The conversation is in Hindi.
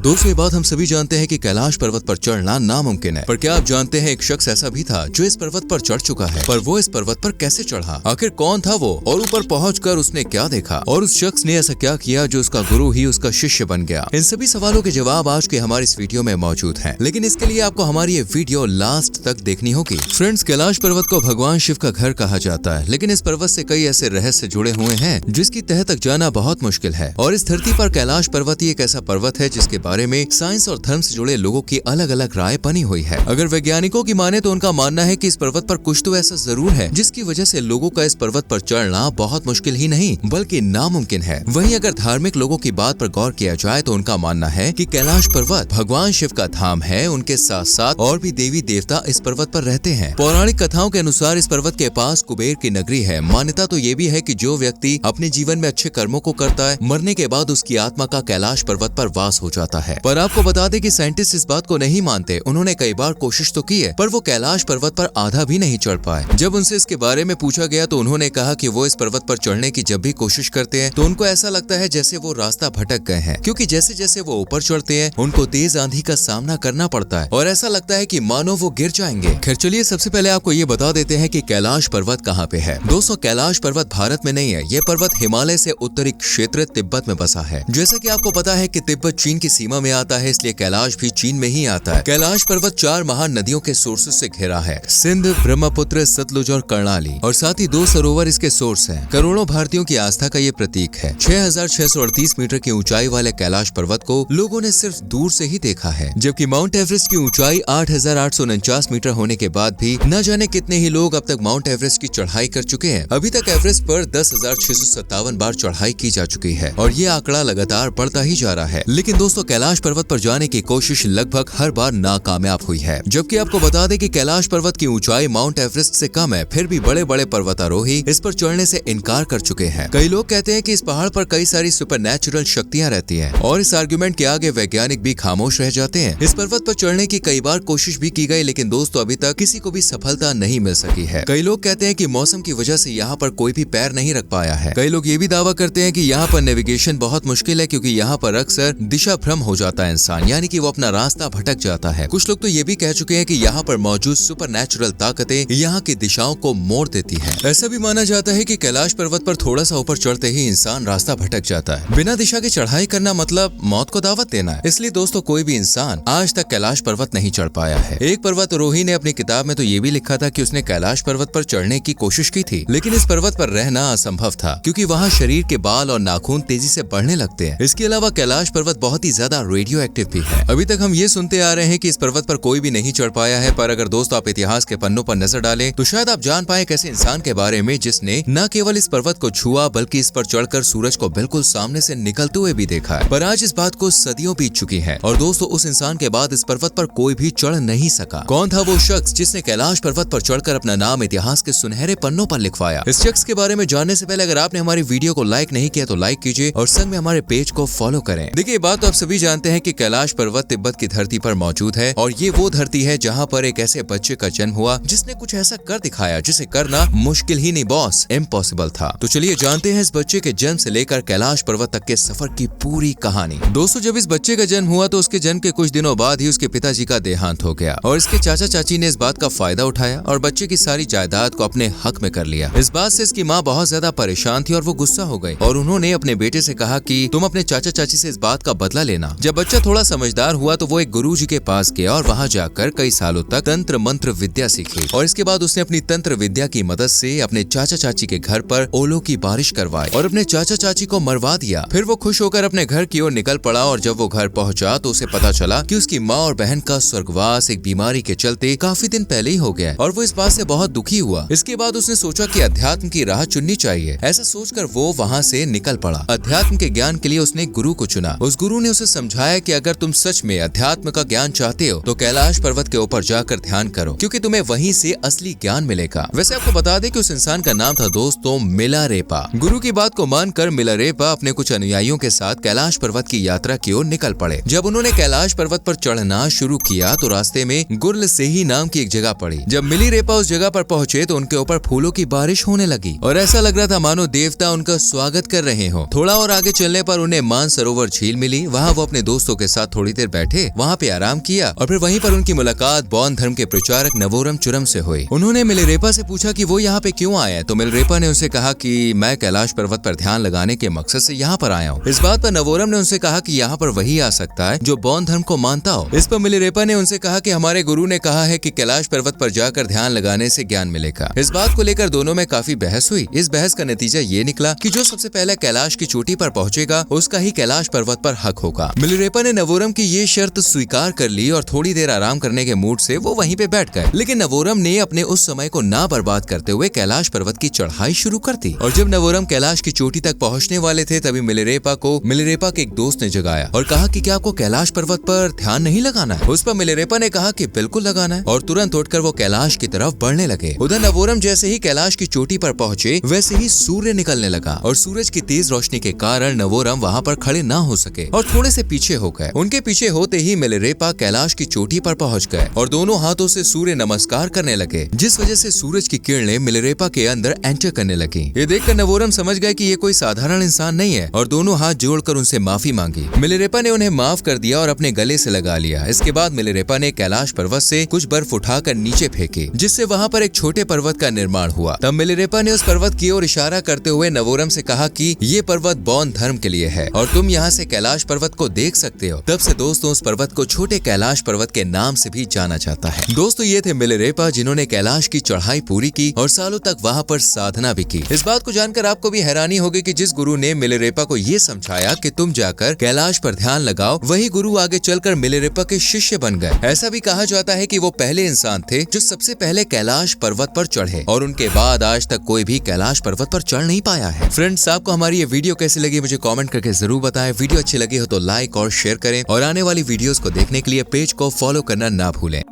दोस्तों ये बात हम सभी जानते हैं कि कैलाश पर्वत पर चढ़ना नामुमकिन है, पर क्या आप जानते हैं एक शख्स ऐसा भी था जो इस पर्वत पर चढ़ चुका है, पर वो इस पर्वत पर कैसे चढ़ा, आखिर कौन था वो और ऊपर पहुंचकर उसने क्या देखा और उस शख्स ने ऐसा क्या किया जो उसका गुरु ही उसका शिष्य बन गया। इन सभी सवालों के जवाब आज के हमारी इस वीडियो में मौजूद हैं, लेकिन इसके लिए आपको हमारी ये वीडियो लास्ट तक देखनी होगी। फ्रेंड्स, कैलाश पर्वत को भगवान शिव का घर कहा जाता है, लेकिन इस पर्वत से कई ऐसे रहस्य जुड़े हुए हैं जिसकी तह तक जाना बहुत मुश्किल है। और इस धरती पर कैलाश पर्वत ही एक ऐसा पर्वत है जिसके बारे में साइंस और धर्म से जुड़े लोगों की अलग अलग राय बनी हुई है। अगर वैज्ञानिकों की माने तो उनका मानना है कि इस पर्वत पर कुछ तो ऐसा जरूर है जिसकी वजह से लोगों का इस पर्वत पर चढ़ना बहुत मुश्किल ही नहीं बल्कि नामुमकिन है। वहीं अगर धार्मिक लोगों की बात पर गौर किया जाए तो उनका मानना है कि कैलाश पर्वत भगवान शिव का धाम है। उनके साथ साथ और भी देवी देवता इस पर्वत पर रहते हैं। पौराणिक कथाओं के अनुसार इस पर्वत के पास कुबेर की नगरी है। मान्यता तो ये भी है कि जो व्यक्ति अपने जीवन में अच्छे कर्मों को करता है, मरने के बाद उसकी आत्मा का कैलाश पर्वत पर वास हो जाता है। पर आपको बता दें कि साइंटिस्ट इस बात को नहीं मानते। उन्होंने कई बार कोशिश तो की है, पर वो कैलाश पर्वत पर आधा भी नहीं चढ़ पाए। जब उनसे इसके बारे में पूछा गया तो उन्होंने कहा कि वो इस पर्वत पर चढ़ने की जब भी कोशिश करते हैं तो उनको ऐसा लगता है जैसे वो रास्ता भटक गए हैं, क्योंकि जैसे जैसे वो ऊपर चढ़ते हैं उनको तेज आंधी का सामना करना पड़ता है और ऐसा लगता है कि मानो वो गिर जाएंगे। खैर चलिए, सबसे पहले आपको ये बता देते हैं कि कैलाश पर्वत कहाँ पे है। दोस्तों, कैलाश पर्वत भारत में नहीं है। ये पर्वत हिमालय से उत्तरी क्षेत्र तिब्बत में बसा है। जैसा कि आपको पता है कि तिब्बत चीन की सीमा में आता है, इसलिए कैलाश भी चीन में ही आता है। कैलाश पर्वत 4 महान नदियों के सोर्सेज से घिरा है, सिंध, ब्रह्मपुत्र, सतलुज और कर्णाली, और साथ ही 2 सरोवर इसके सोर्स हैं। करोड़ों भारतीयों की आस्था का ये प्रतीक है। 6638 मीटर की ऊंचाई वाले कैलाश पर्वत को लोगों ने सिर्फ दूर से ही देखा है, जबकि माउंट एवरेस्ट की ऊंचाई 8849 मीटर होने के बाद भी न जाने कितने ही लोग अब तक माउंट एवरेस्ट की चढ़ाई कर चुके हैं। अभी तक एवरेस्ट पर 10,657 बार चढ़ाई की जा चुकी है और ये आंकड़ा लगातार बढ़ता ही जा रहा है। लेकिन दोस्तों, कैलाश पर्वत पर जाने की कोशिश लगभग हर बार नाकामयाब हुई है। जबकि आपको बता दें कि कैलाश पर्वत की ऊंचाई माउंट एवरेस्ट से कम है, फिर भी बड़े बड़े पर्वतारोही इस पर चढ़ने से इनकार कर चुके हैं। कई लोग कहते हैं कि इस पहाड़ पर कई सारी सुपरनैचुरल शक्तियां रहती हैं और इस आर्गुमेंट के आगे वैज्ञानिक भी खामोश रह जाते हैं। इस पर्वत पर चढ़ने की कई बार कोशिश भी की गई, लेकिन दोस्तों अभी तक किसी को भी सफलता नहीं मिल सकी है। कई लोग कहते हैं कि मौसम की वजह से यहाँ पर कोई भी पैर नहीं रख पाया है। कई लोग ये भी दावा करते हैं कि यहाँ पर नेविगेशन बहुत मुश्किल है, क्योंकि यहाँ पर अक्सर दिशा भ्रम हो जाता है इंसान, यानी कि वो अपना रास्ता भटक जाता है। कुछ लोग तो ये भी कह चुके हैं कि यहाँ पर मौजूद सुपरनैचुरल ताकतें यहाँ की दिशाओं को मोड़ देती हैं। ऐसा भी माना जाता है कि कैलाश पर्वत पर थोड़ा सा ऊपर चढ़ते ही इंसान रास्ता भटक जाता है। बिना दिशा की चढ़ाई करना मतलब मौत को दावत देना है। इसलिए दोस्तों, कोई भी इंसान आज तक कैलाश पर्वत नहीं चढ़ पाया है। एक पर्वतारोही ने अपनी किताब में तो ये भी लिखा था कि उसने कैलाश पर्वत पर चढ़ने की कोशिश की थी, लेकिन इस पर्वत पर रहना असंभव था, क्योंकि वहाँ शरीर के बाल और नाखून तेजी से बढ़ने लगते हैं। इसके अलावा कैलाश पर्वत बहुत ही ज्यादा रेडियो एक्टिव भी है। अभी तक हम ये सुनते आ रहे हैं कि इस पर्वत पर कोई भी नहीं चढ़ पाया है, पर अगर दोस्तों आप इतिहास के पन्नों पर नजर डालें तो शायद आप जान पाए कैसे इंसान के बारे में जिसने न केवल इस पर्वत को छुआ बल्कि इस पर चढ़कर सूरज को बिल्कुल सामने से निकलते हुए भी देखा है। पर आज इस बात को सदियों बीत चुकी है और दोस्तों उस इंसान के बाद इस पर्वत पर कोई भी चढ़ नहीं सका। कौन था वो शख्स जिसने कैलाश पर्वत पर चढ़कर अपना नाम इतिहास के सुनहरे पन्नों पर लिखवाया? इस शख्स के बारे में जानने से पहले अगर आपने हमारी वीडियो को लाइक नहीं किया तो लाइक कीजिए और संग में हमारे पेज को फॉलो करें। देखिए, बात तो आप सभी जानते हैं कि कैलाश पर्वत तिब्बत की धरती पर मौजूद है और ये वो धरती है जहाँ पर एक ऐसे बच्चे का जन्म हुआ जिसने कुछ ऐसा कर दिखाया जिसे करना मुश्किल ही नहीं बॉस, इम्पॉसिबल था। तो चलिए जानते हैं इस बच्चे के जन्म से लेकर कैलाश पर्वत तक के सफर की पूरी कहानी। दोस्तों, जब इस बच्चे का जन्म हुआ तो उसके जन्म के कुछ दिनों बाद ही उसके पिताजी का देहांत हो गया और इसके चाचा चाची ने इस बात का फायदा उठाया और बच्चे की सारी जायदाद को अपने हक में कर लिया। इस बात से इसकी माँ बहुत ज्यादा परेशान थी और वो गुस्सा हो गई और उन्होंने अपने बेटे से कहा कि तुम अपने चाचा चाची से इस बात का बदला लेना। जब बच्चा थोड़ा समझदार हुआ तो वो एक गुरुजी के पास गया और वहाँ जाकर कई सालों तक तंत्र मंत्र विद्या सीखी और इसके बाद उसने अपनी तंत्र विद्या की मदद से अपने चाचा चाची के घर पर ओलों की बारिश करवाई और अपने चाचा चाची को मरवा दिया। फिर वो खुश होकर अपने घर की ओर निकल पड़ा और जब वो घर पहुंचा तो उसे पता चला कि उसकी माँ और बहन का स्वर्गवास एक बीमारी के चलते काफी दिन पहले ही हो गया और वो इस बात से बहुत दुखी हुआ। इसके बाद उसने सोचा कि अध्यात्म की राह चुननी चाहिए। ऐसा सोचकर वो वहाँ से निकल पड़ा। अध्यात्म के ज्ञान के लिए उसने गुरु को चुना। उस गुरु ने उसे समझाया कि अगर तुम सच में अध्यात्म का ज्ञान चाहते हो तो कैलाश पर्वत के ऊपर जाकर ध्यान करो, क्योंकि तुम्हें वहीं से असली ज्ञान मिलेगा। वैसे आपको बता दें कि उस इंसान का नाम था दोस्तों मिलारेपा। गुरु की बात को मानकर मिलारेपा अपने कुछ अनुयायियों के साथ कैलाश पर्वत की यात्रा की ओर निकल पड़े। जब उन्होंने कैलाश पर्वत पर चढ़ना शुरू किया तो रास्ते में गुर्ल सेही नाम की एक जगह पड़ी। जब मिलारेपा उस जगह पर पहुंचे तो उनके ऊपर फूलों की बारिश होने लगी और ऐसा लग रहा था मानो देवता उनका स्वागत कर रहे हो। थोड़ा और आगे चलने पर उन्हें मानसरोवर झील मिली। वहाँ वो अपने दोस्तों के साथ थोड़ी देर बैठे, वहाँ पे आराम किया और फिर वहीं पर उनकी मुलाकात बौद्ध धर्म के प्रचारक नवोरम चुरम से हुई। उन्होंने मिलिरेपा से पूछा कि वो यहाँ पे क्यों आए हैं, तो मिलिरेपा ने उनसे कहा कि मैं कैलाश पर्वत पर ध्यान लगाने के मकसद से यहाँ पर आया हूँ। इस बात पर नवोरम ने उनसे कहा कि यहाँ पर वही आ सकता है जो बौद्ध धर्म को मानता हो। इस पर मिलिरेपा ने उनसे कहा कि हमारे गुरु ने कहा है कि कैलाश पर्वत पर जाकर ध्यान लगाने से ज्ञान मिलेगा। इस बात को लेकर दोनों में काफी बहस हुई। इस बहस का नतीजा ये निकला कि जो सबसे पहले कैलाश की चोटी पर पहुंचेगा उसका ही कैलाश पर्वत पर हक होगा। मिलिरेपा ने नवोरम की ये शर्त स्वीकार कर ली और थोड़ी देर आराम करने के मूड से वो वहीं पे बैठ गए। लेकिन नवोरम ने अपने उस समय को ना बर्बाद करते हुए कैलाश पर्वत की चढ़ाई शुरू कर दी। और जब नवोरम कैलाश की चोटी तक पहुंचने वाले थे तभी मिलिरेपा के एक दोस्त ने जगाया और कहा कि क्या आपको कैलाश पर्वत पर ध्यान नहीं लगाना है। उस पर मिलिरेपा ने कहा कि बिल्कुल लगाना है और तुरंत उठकर वो कैलाश की तरफ बढ़ने लगे। उधर नवोरम जैसे ही कैलाश की चोटी पर पहुंचे वैसे ही सूर्य निकलने लगा और सूरज की तेज रोशनी के कारण नवोरम वहाँ पर खड़े ना हो सके और थोड़े से पीछे हो गए। उनके पीछे होते ही मिलिरेपा कैलाश की चोटी पर पहुंच गए और दोनों हाथों से सूर्य नमस्कार करने लगे, जिस वजह से सूरज की किरणें मिलिरेपा के अंदर एंटर करने लगी। ये देखकर नवोरम समझ गए कि ये कोई साधारण इंसान नहीं है और दोनों हाथ जोड़कर उनसे माफी मांगी। मिलिरेपा ने उन्हें माफ कर दिया और अपने गले से लगा लिया। इसके बाद मिलिरेपा ने कैलाश पर्वत से कुछ बर्फ उठाकर नीचे फेंकी, जिससे वहाँ पर एक छोटे पर्वत का निर्माण हुआ। तब मिलिरेपा ने उस पर्वत की ओर इशारा करते हुए नवोरम से कहा कि ये पर्वत बौद्ध धर्म के लिए है और तुम यहाँ से कैलाश पर्वत को देख सकते हो। तब से दोस्तों उस पर्वत को छोटे कैलाश पर्वत के नाम से भी जाना जाता है। दोस्तों ये थे मिलिरेपा जिन्होंने कैलाश की चढ़ाई पूरी की और सालों तक वहाँ पर साधना भी की। इस बात को जानकर आपको भी हैरानी होगी कि जिस गुरु ने मिलिरेपा को ये समझाया कि तुम जाकर कैलाश पर ध्यान लगाओ, वही गुरु आगे चलकर मिलिरेपा के शिष्य बन गए। ऐसा भी कहा जाता है कि वो पहले इंसान थे जो सबसे पहले कैलाश पर्वत पर चढ़े और उनके बाद आज तक कोई भी कैलाश पर्वत पर चढ़ नहीं पाया है। फ्रेंड्स, आपको हमारी ये वीडियो कैसी लगी मुझे कमेंट करके जरूर बताएं। वीडियो अच्छी लगी हो तो लाइक और शेयर करें और आने वाली वीडियोस को देखने के लिए पेज को फॉलो करना ना भूलें।